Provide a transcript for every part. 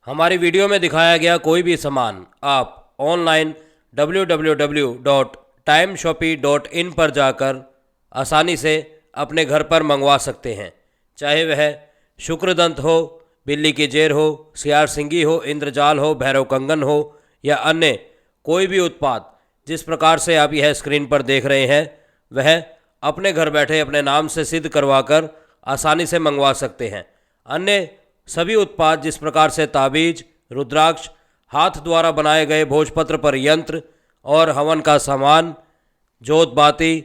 हमारी वीडियो में दिखाया गया कोई भी सामान आप ऑनलाइन www.timeshopee.in पर जाकर आसानी से अपने घर पर मंगवा सकते हैं। चाहे वह शुक्रदंत हो, बिल्ली की जेर हो, सियार सिंगी हो, इंद्रजाल हो, भैरव कंगन हो या अन्य कोई भी उत्पाद जिस प्रकार से आप यह स्क्रीन पर देख रहे हैं वह अपने घर बैठे अपने नाम से सिद्ध करवाकर आसानी से मंगवा सकते हैं। अन्य सभी उत्पाद जिस प्रकार से ताबीज, रुद्राक्ष, हाथ द्वारा बनाए गए भोजपत्र पर यंत्र और हवन का सामान, जोत बाती,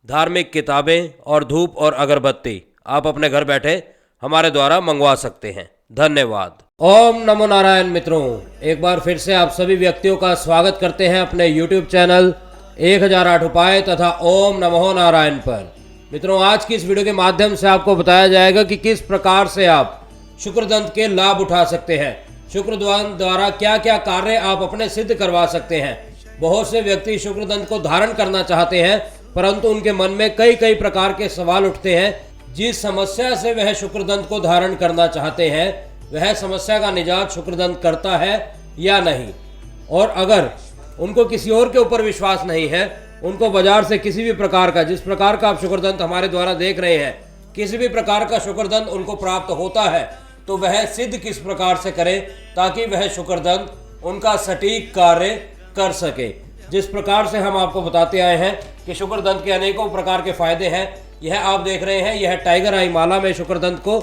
धार्मिक किताबें और धूप और अगरबत्ती आप अपने घर बैठे हमारे द्वारा मंगवा सकते हैं। धन्यवाद। ओम नमो नारायण। मित्रों, एक बार फिर से आप सभी व्यक्तियों का स्वागत करते हैं अपने YouTube चैनल 1008 उपाय तथा ओम नमो नारायण पर। मित्रों, आज की इस वीडियो के माध्यम से आपको बताया जाएगा कि किस प्रकार से आप शुक्रदंत के लाभ उठा सकते हैं, शुक्रदंत द्वारा क्या क्या कार्य आप अपने सिद्ध करवा सकते हैं। बहुत से व्यक्ति शुक्रदंत को धारण करना चाहते हैं परंतु उनके मन में कई कई प्रकार के सवाल उठते हैं। जिस समस्या से वह शुक्रदंत को धारण करना चाहते हैं वह समस्या का निजात शुक्रदंत करता है या नहीं, और अगर उनको किसी और के ऊपर विश्वास नहीं है, उनको बाजार से किसी भी प्रकार का, जिस प्रकार का आप शुक्रदंत हमारे द्वारा देख रहे हैं, किसी भी प्रकार का शुक्रदंत उनको प्राप्त होता है तो वह सिद्ध किस प्रकार से करें ताकि वह शुक्रदंत उनका सटीक कार्य कर सके। जिस प्रकार से हम आपको बताते आए हैं कि शुक्रदंत के अनेकों प्रकार के फायदे हैं। यह आप देख रहे हैं, यह टाइगर आई माला में शुक्रदंत को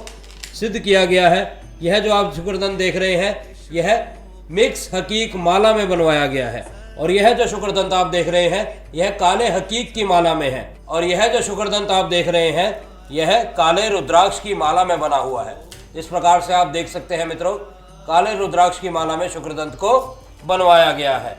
सिद्ध किया गया है। यह जो आप शुक्रदंत देख रहे हैं यह मिक्स हकीक माला में बनवाया गया है, और यह जो शुक्रदंत आप देख रहे हैं यह काले हकीक की माला में है, और यह जो शुक्रदंत आप देख रहे हैं यह काले रुद्राक्ष की माला में बना हुआ है। इस प्रकार से आप देख सकते हैं मित्रों, काले रुद्राक्ष की माला में शुक्रदंत को बनवाया गया है,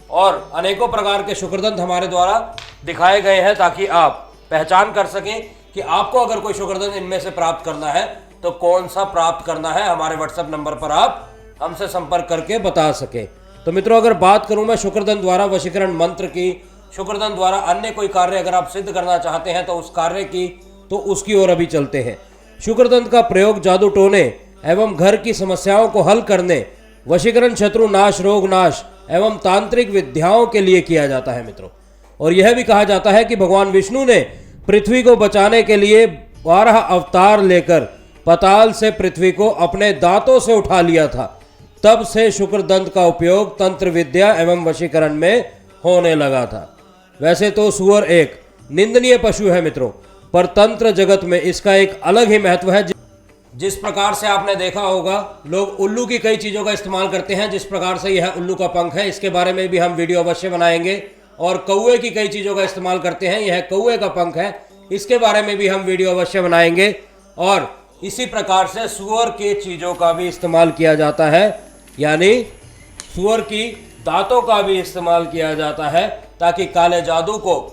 और अनेकों प्रकार के शुक्रदंत हमारे द्वारा दिखाए गए हैं ताकि आप पहचान कर सकें कि आपको अगर कोई शुक्रदंत इनमें से प्राप्त करना है तो कौन सा प्राप्त करना है। हमारे व्हाट्सएप नंबर पर आप हमसे संपर्क करके बता सकें। तो मित्रों, अगर बात करूं मैं शुक्रदंत द्वारा वशीकरण मंत्र की, शुक्रदंत द्वारा अन्य कोई कार्य अगर आप सिद्ध करना चाहते हैं तो उस कार्य की, तो उसकी ओर अभी चलते हैं। शुक्रदंत का प्रयोग जादू टोने एवं घर की समस्याओं को हल करने, वशीकरण, शत्रु नाश, रोग नाश एवं तांत्रिक विद्याओं के लिए किया जाता है मित्रों। और यह भी कहा जाता है कि भगवान विष्णु ने पृथ्वी को बचाने के लिए 12 अवतार लेकर पाताल से पृथ्वी को अपने दांतों से उठा लिया था। तब से शुक्रदंत का उपयोग तंत्र विद्या एवं वशीकरण में होने लगा था। वैसे तो सूअर एक निंदनीय पशु है मित्रों, पर तंत्र जगत में इसका एक अलग ही महत्व है। जिस प्रकार से आपने देखा होगा लोग उल्लू की कई चीज़ों का इस्तेमाल करते हैं, जिस प्रकार से यह उल्लू का पंख है, इसके बारे में भी हम वीडियो अवश्य बनाएंगे। और कौवे की कई चीज़ों का इस्तेमाल करते हैं, यह कौवे का पंख है, इसके बारे में भी हम वीडियो अवश्य बनाएंगे। और इसी प्रकार से सूअर के चीज़ों का भी इस्तेमाल किया जाता है, यानी सूअर की दांतों का भी इस्तेमाल किया जाता है ताकि काले जादू को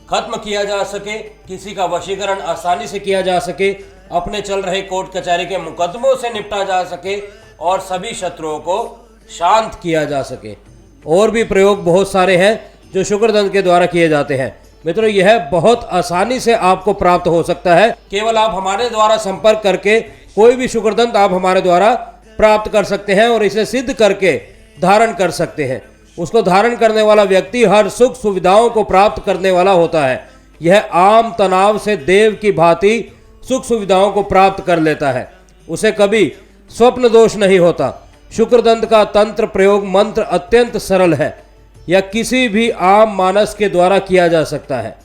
खत्म किया जा सके, किसी का वशीकरण आसानी से किया जा सके, अपने चल रहे कोर्ट कचहरी के मुकदमों से निपटा जा सके और सभी शत्रुओं को शांत किया जा सके। और भी प्रयोग बहुत सारे हैं जो शुक्रदंत के द्वारा किए जाते हैं। मित्रों, यह बहुत आसानी से आपको प्राप्त हो सकता है। केवल आप हमारे द्वारा संपर्क करके कोई भी शुक्रदंत आप हमारे द्वारा प्राप्त कर सकते हैं और इसे सिद्ध करके धारण कर सकते हैं। उसको धारण करने वाला व्यक्ति हर सुख सुविधाओं को प्राप्त करने वाला होता है। यह आम तनाव से देव की भांति सुख सुविधाओं को प्राप्त कर लेता है, उसे कभी स्वप्न दोष नहीं होता। शुक्रदंत का तंत्र प्रयोग मंत्र अत्यंत सरल है, यह किसी भी आम मानस के द्वारा किया जा सकता है।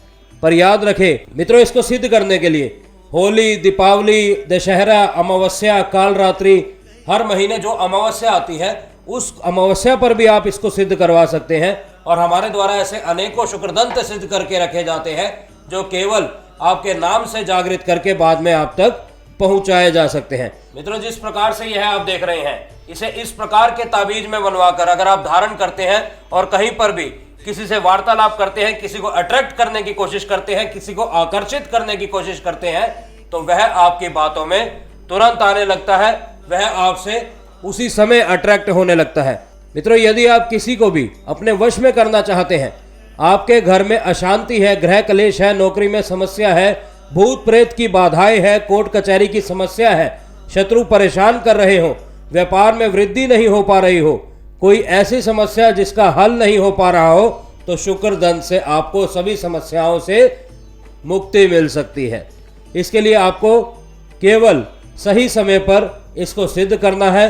पर याद रखें मित्रों, इसको सिद्ध करने के लिए होली, दीपावली, दशहरा, अमावस्या, कालरात्रि, हर महीने जो अमावस्या आती है उस अमावस्या पर भी आप इसको सिद्ध करवा सकते हैं। और हमारे द्वारा ऐसे अनेकों शुक्रदंत सिद्ध करके रखे जाते हैं जो केवल आपके नाम से जागृत करके बाद में आप तक पहुंचाए जा सकते हैं। मित्रों, जिस प्रकार से यह आप देख रहे हैं, इसे इस प्रकार के ताबीज में बनवाकर अगर आप धारण करते हैं और कहीं पर भी किसी से वार्तालाप करते हैं, किसी को अट्रैक्ट करने की कोशिश करते हैं, किसी को आकर्षित करने की कोशिश करते हैं, तो वह आपकी बातों में तुरंत आने लगता है, वह आपसे उसी समय अट्रैक्ट होने लगता है। मित्रों, यदि आप किसी को भी अपने वश में करना चाहते हैं, आपके घर में अशांति है, ग्रह कलेश है, नौकरी में समस्या है, भूत प्रेत की बाधाएं है, कोर्ट कचहरी की समस्या है, शत्रु परेशान कर रहे हो, व्यापार में वृद्धि नहीं हो पा रही हो, कोई ऐसी समस्या जिसका हल नहीं हो पा रहा हो, तो शुक्र दंत से आपको सभी समस्याओं से मुक्ति मिल सकती है। इसके लिए आपको केवल सही समय पर इसको सिद्ध करना है।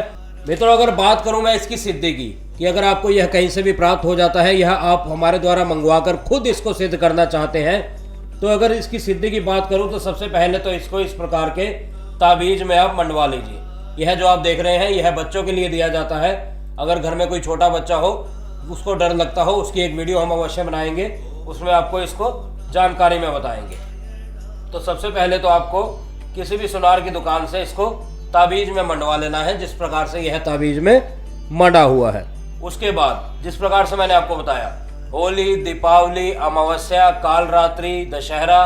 मित्रों, अगर बात करूं मैं इसकी सिद्धि की, कि अगर आपको यह कहीं से भी प्राप्त हो जाता है, यह आप हमारे द्वारा मंगवाकर खुद इसको सिद्ध करना चाहते हैं, तो अगर इसकी सिद्धि की बात करूं तो सबसे पहले तो इसको इस प्रकार के ताबीज में आप मंडवा लीजिए। यह जो आप देख रहे हैं, यह बच्चों के लिए दिया जाता है। अगर घर में कोई छोटा बच्चा हो, उसको डर लगता हो, उसकी एक वीडियो हम अवश्य बनाएंगे, उसमें आपको इसको जानकारी में बताएंगे। तो सबसे पहले तो आपको किसी भी सुनार की दुकान से इसको ताबीज में मंडवा लेना है, जिस प्रकार से यह ताबीज में मंडा हुआ है। उसके बाद जिस प्रकार से मैंने आपको बताया, होली, दीपावली, अमावस्या, काल रात्रि, दशहरा,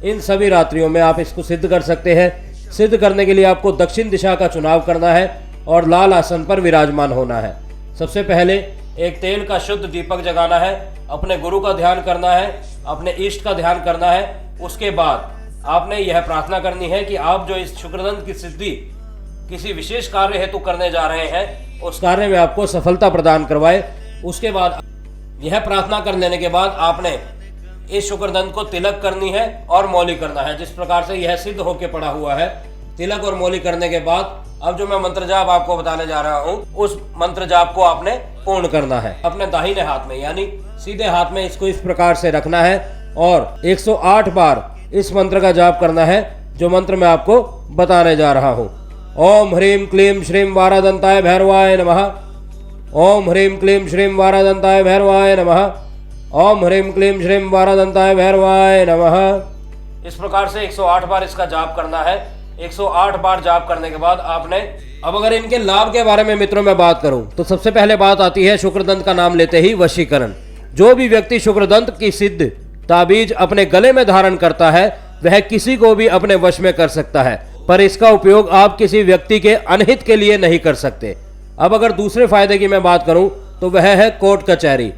इन सभी रात्रियों में आप इसको सिद्ध कर सकते हैं। सिद्ध करने के लिए आपको दक्षिण दिशा का चुनाव करना है और लाल आसन पर विराजमान होना है। सबसे पहले एक तेल का शुद्ध दीपक जगाना है, अपने गुरु का ध्यान करना है, अपने इष्ट का ध्यान करना है। उसके बाद आपने यह प्रार्थना करनी है कि आप जो इस शुक्रदंत की सिद्धि किसी विशेष कार्य हेतु करने जा रहे हैं, उस कार्य में आपको सफलता प्रदान करवाए। उसके बाद यह प्रार्थना कर लेने के बाद आपने इस शुक्रदंत को तिलक करनी है और मौली करना है, जिस प्रकार से यह सिद्ध होकर पड़ा हुआ है। तिलक और मौली करने के बाद अब जो मैं मंत्र जाप आपको बताने जा रहा हूँ, उस मंत्र जाप को आपने पूर्ण करना है। अपने दाहिने हाथ में यानी सीधे हाथ में इसको इस प्रकार से रखना है और 108 बार इस मंत्र का जाप करना है, जो मंत्र मैं आपको बताने जा रहा हूँ। ओम ह्रीं क्लीं श्रीं वारादंताय भैरवाय नमः। ओम ह्रीं क्लीं श्रीं वारादंताय भैरवाय नमः। ओम ह्रीं क्लीं श्रीं वारादंताय भैरवाय नमः। इस प्रकार से 108 बार इसका जाप करना है। 108 बार जाप करने के बाद आपने, अब अगर इनके लाभ के बारे में मित्रों मैं बात करूं, तो सबसे पहले बात आती है शुक्रदंत का नाम लेते ही वशीकरण। जो भी व्यक्ति शुक्रदंत की सिद्ध ताबीज अपने गले में धारण करता है, वह किसी को भी अपने वश में कर सकता है, पर इसका उपयोग आप किसी व्यक्ति के अनहित के लिए नहीं कर सकते। अब अगर दूसरे फायदे की मैं बात करूं, तो वह है कोर्ट कचहरी।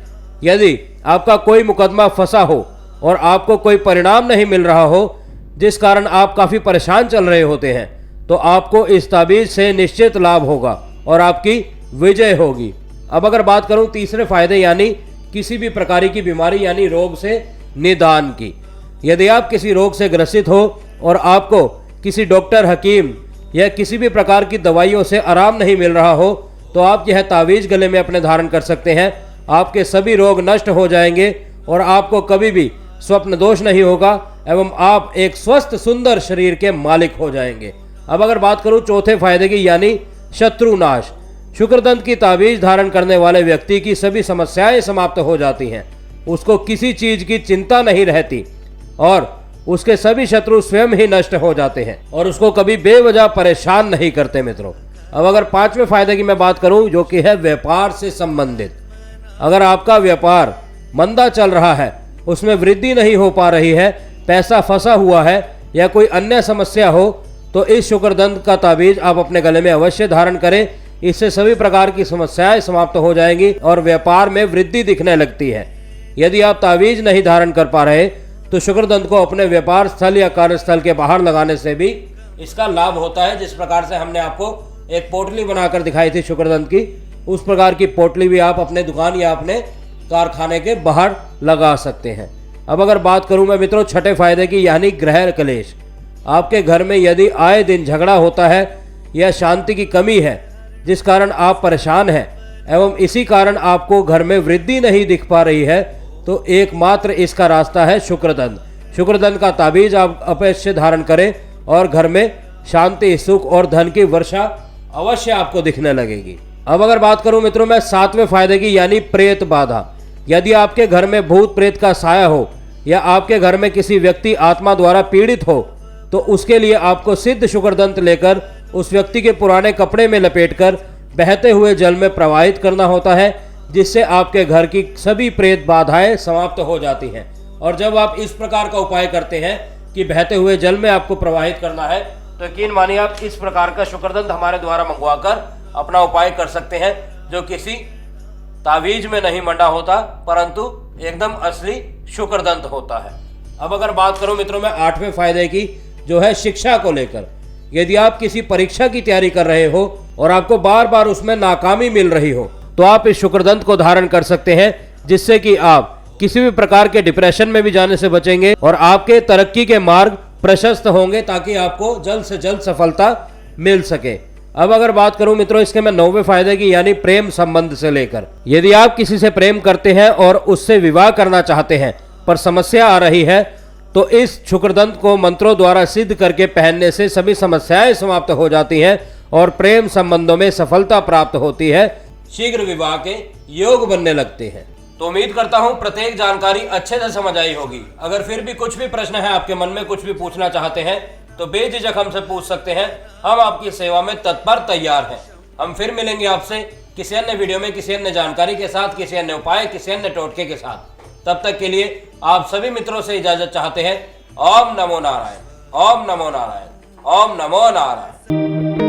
यदि आपका कोई मुकदमा फंसा हो और आपको कोई परिणाम नहीं मिल रहा हो, जिस कारण आप काफी परेशान चल रहे होते हैं, तो आपको इस ताबीज से निश्चित लाभ होगा और आपकी विजय होगी। अब अगर बात करूं तीसरे फायदे यानी किसी भी प्रकार की बीमारी यानी रोग से निदान की। यदि आप किसी रोग से ग्रसित हो और आपको किसी डॉक्टर, हकीम या किसी भी प्रकार की दवाइयों से आराम नहीं मिल रहा हो, तो आप यह ताबीज गले में अपने धारण कर सकते हैं। आपके सभी रोग नष्ट हो जाएंगे और आपको कभी भी स्वप्न दोष नहीं होगा एवं आप एक स्वस्थ सुंदर शरीर के मालिक हो जाएंगे। अब अगर बात करूं चौथे फायदे की यानी शत्रु नाश। शुक्रदंत की ताबीज धारण करने वाले व्यक्ति की सभी समस्याएं समाप्त हो जाती हैं। उसको किसी चीज की चिंता नहीं रहती और उसके सभी शत्रु स्वयं ही नष्ट हो जाते हैं और उसको कभी बेवजह परेशान नहीं करते। मित्रों, अब अगर पांचवें फायदे की मैं बात करूं, जो कि है व्यापार से संबंधित। अगर आपका व्यापार मंदा चल रहा है, उसमें वृद्धि नहीं हो पा रही है, पैसा फंसा हुआ है या कोई अन्य समस्या हो, तो इस शुक्रदंत का ताबीज आप अपने गले में अवश्य धारण करें। इससे सभी प्रकार की समस्याएं समाप्त हो जाएंगी और व्यापार में वृद्धि दिखने लगती है। यदि आप ताबीज नहीं धारण कर पा रहे, तो शुक्रदंत को अपने व्यापार स्थल या कार्यस्थल के बाहर लगाने से भी इसका लाभ होता है। जिस प्रकार से हमने आपको एक पोटली बनाकर दिखाई थी शुक्रदंत की, उस प्रकार की पोटली भी आप अपने दुकान या अपने कारखाने के बाहर लगा सकते हैं। अब अगर बात करूं मैं मित्रों छठे फायदे की यानी गृह कलेश। आपके घर में यदि आए दिन झगड़ा होता है या शांति की कमी है, जिस कारण आप परेशान हैं एवं इसी कारण आपको घर में वृद्धि नहीं दिख पा रही है, तो एकमात्र इसका रास्ता है शुक्रदंत। शुक्रदंत का ताबीज आप अवश्य धारण करें और घर में शांति, सुख और धन की वर्षा अवश्य आपको दिखने लगेगी। अब अगर बात करूं मित्रों मैं सातवें फायदे की यानी प्रेत बाधा। यदि आपके घर में भूत प्रेत का साया हो या आपके घर में किसी व्यक्ति आत्मा द्वारा पीड़ित हो, तो उसके लिए आपको सिद्ध शुक्रदंत लेकर उस व्यक्ति के पुराने कपड़े में लपेटकर बहते हुए जल में प्रवाहित करना होता है, जिससे आपके घर की सभी प्रेत बाधाएं समाप्त हो जाती हैं। और जब आप इस प्रकार का उपाय करते हैं कि बहते हुए जल में आपको प्रवाहित करना है, तो यकीन मानिए आप इस प्रकार का शुक्रदंत हमारे द्वारा मंगवाकर अपना उपाय कर सकते हैं, जो किसी तावीज में नहीं मंडा होता, परंतु एकदम असली शुक्रदंत होता है। अब अगर बात करूं मित्रों मैं आठवें फायदे की, जो है शिक्षा को लेकर। यदि आप किसी परीक्षा की तैयारी कर रहे हो और आपको बार बार उसमें नाकामी मिल रही हो, तो आप इस शुक्रदंत को धारण कर सकते हैं, जिससे कि आप किसी भी प्रकार के डिप्रेशन में भी जाने से बचेंगे और आपके तरक्की के मार्ग प्रशस्त होंगे, ताकि आपको जल्द से जल्द सफलता मिल सके। अब अगर बात करूं मित्रों इसके मैं 9वें फायदे की, यानी प्रेम संबंध से लेकर, यदि आप किसी से प्रेम करते हैं और उससे विवाह करना चाहते हैं पर समस्या आ रही है, तो इस शुक्रदंत को मंत्रों द्वारा सिद्ध करके पहनने से सभी समस्याएं समाप्त हो जाती हैं और प्रेम संबंधों में सफलता प्राप्त होती है, शीघ्र विवाह के योग बनने लगते हैं। तो उम्मीद करता हूं प्रत्येक जानकारी अच्छे से समझ आई होगी। अगर फिर भी कुछ भी प्रश्न है आपके मन में, कुछ भी पूछना चाहते हैं, तो बेझिझक हमसे पूछ सकते हैं। हम आपकी सेवा में तत्पर तैयार हैं। हम फिर मिलेंगे आपसे किसी अन्य वीडियो में, किसी अन्य जानकारी के साथ, किसी अन्य उपाय, किसी अन्य टोटके के साथ। तब तक के लिए आप सभी मित्रों से इजाजत चाहते हैं। ओम नमो नारायण, ओम नमो नारायण, ओम नमो नारायण।